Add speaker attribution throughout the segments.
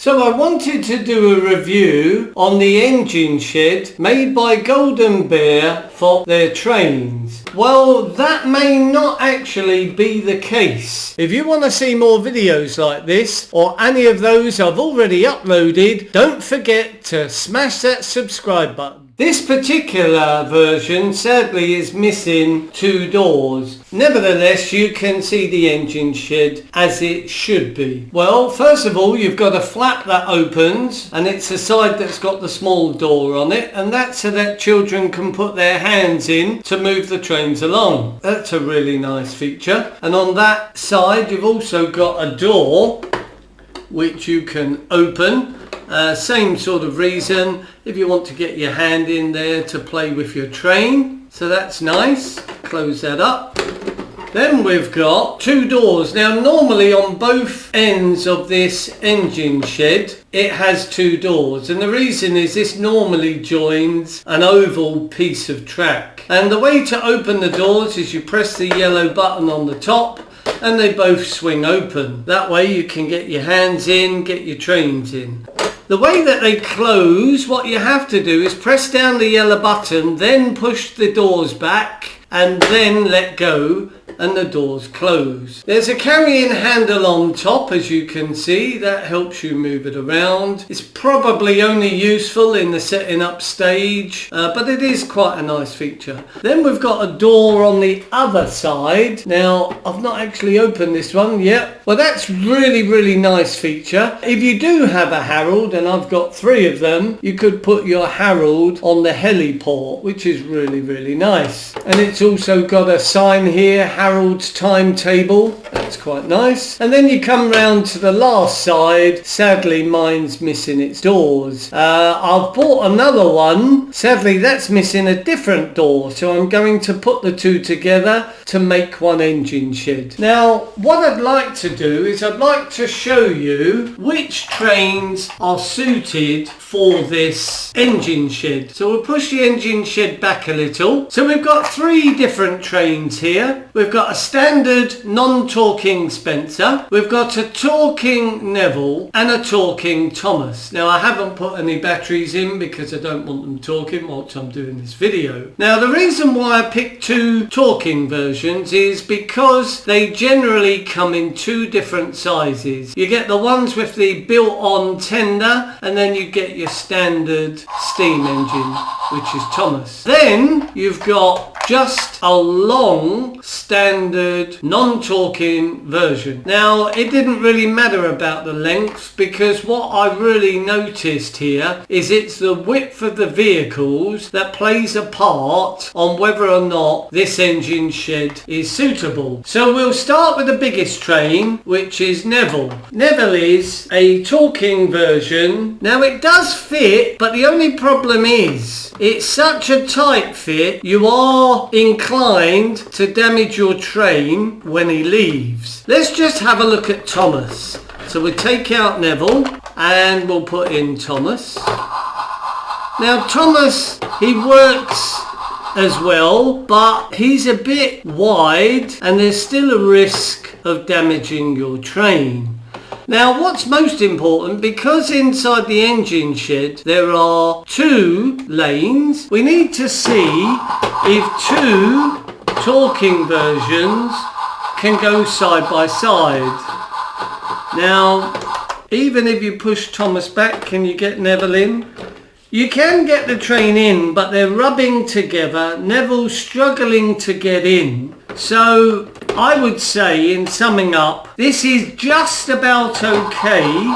Speaker 1: So I wanted to do a review on the engine shed made by Golden Bear for their trains. Well, that may not actually be the case. If you want to see more videos like this or any of those I've already uploaded, don't forget to smash that subscribe button. This particular version sadly is missing 2 doors. Nevertheless, you can see the engine shed as it should be. Well, first of all, you've got a flap that opens, and it's the side that's got the small door on it, and that's so that children can put their hands in to move the trains along. That's a really nice feature. And on that side, you've also got a door which you can open. Same sort of reason if you want to get your hand in there to play with your train. So that's nice. Close that up. Then we've got 2 doors. Now normally on both ends of this engine shed it has 2 doors, and the reason is this normally joins an oval piece of track. And the way to open the doors is you press the yellow button on the top and they both swing open. That way you can get your hands in, get your trains in. The way that they close, what you have to do is press down the yellow button, then push the doors back and then let go and the doors close. There's a carrying handle on top, as you can see, that helps you move it around. It's probably only useful in the setting up stage, but it is quite a nice feature. Then we've got a door on the other side. Now I've not actually opened this one yet. Well, that's really nice feature. If you do have a Harold, and I've got 3 of them, you could put your Harold on the heliport, which is really nice. And it's also got a sign here, Harold's timetable. That's quite nice. And then you come round to the last side. Sadly, mine's missing its doors. I've bought another one. Sadly, that's missing a different door, so I'm going to put the 2 together to make one engine shed. Now, what I'd like to do is I'd like to show you which trains are suited for this engine shed. So we'll push the engine shed back a little. So we've got 3 different trains here. We've got a standard non-talking Spencer, we've got a talking Neville and a talking Thomas. Now I haven't put any batteries in because I don't want them talking whilst I'm doing this video. Now the reason why I picked 2 talking versions is because they generally come in 2 different sizes. You get the ones with the built-on tender, and then you get your standard steam engine, which is Thomas. Then you've got just a long standard non-talking version. Now it didn't really matter about the length, because what I really noticed here is it's the width of the vehicles that plays a part on whether or not this engine shed is suitable. So we'll start with the biggest train, which is Neville. Neville is a talking version. Now it does fit, but the only problem is it's such a tight fit, you are inclined to damage your train when he leaves. Let's just have a look at Thomas. So we'll take out Neville and we'll put in Thomas. Now Thomas, he works as well, but he's a bit wide and there's still a risk of damaging your train. Now what's most important, because inside the engine shed there are 2 lanes, we need to see if 2 talking versions can go side by side. Now even if you push Thomas back, can you get Neville in? You can get the train in, but they're rubbing together. Neville's struggling to get in. So I would say, in summing up, this is just about okay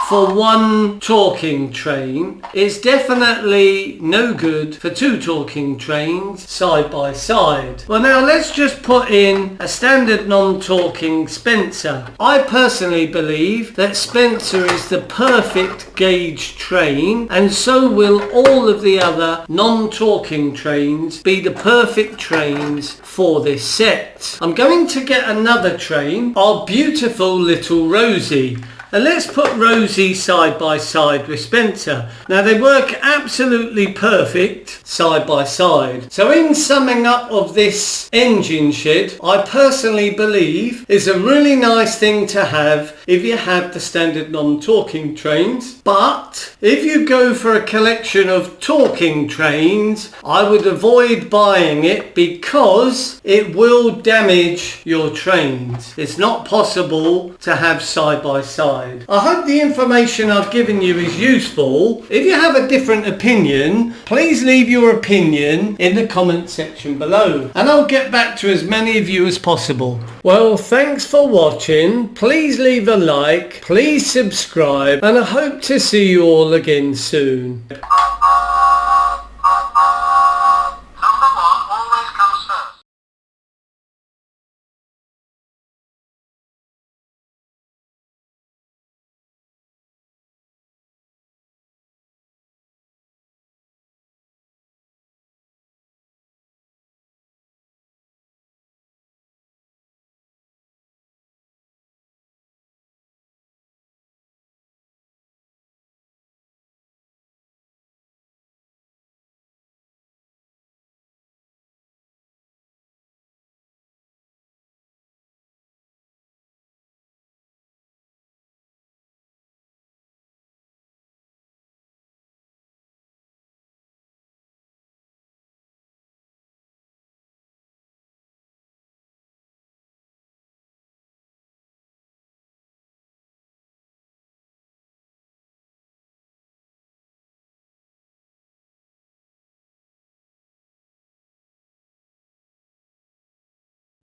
Speaker 1: for 1 talking train. It's definitely no good for 2 talking trains side by side. Well, now let's just put in a standard non-talking Spencer. I personally believe that Spencer is the perfect gauge train, and so will all of the other non-talking trains be the perfect trains for this set. I'm going to get another train, our beautiful little Rosie. And let's put Rosie side by side with Spencer. Now they work absolutely perfect side by side. So in summing up of this engine shed, I personally believe is a really nice thing to have if you have the standard non-talking trains. But if you go for a collection of talking trains, I would avoid buying it because it will damage your trains. It's not possible to have side by side. I hope the information I've given you is useful. If you have a different opinion, please leave your opinion in the comment section below and I'll get back to as many of you as possible. Well, thanks for watching. Please leave a like, please subscribe, and I hope to see you all again soon.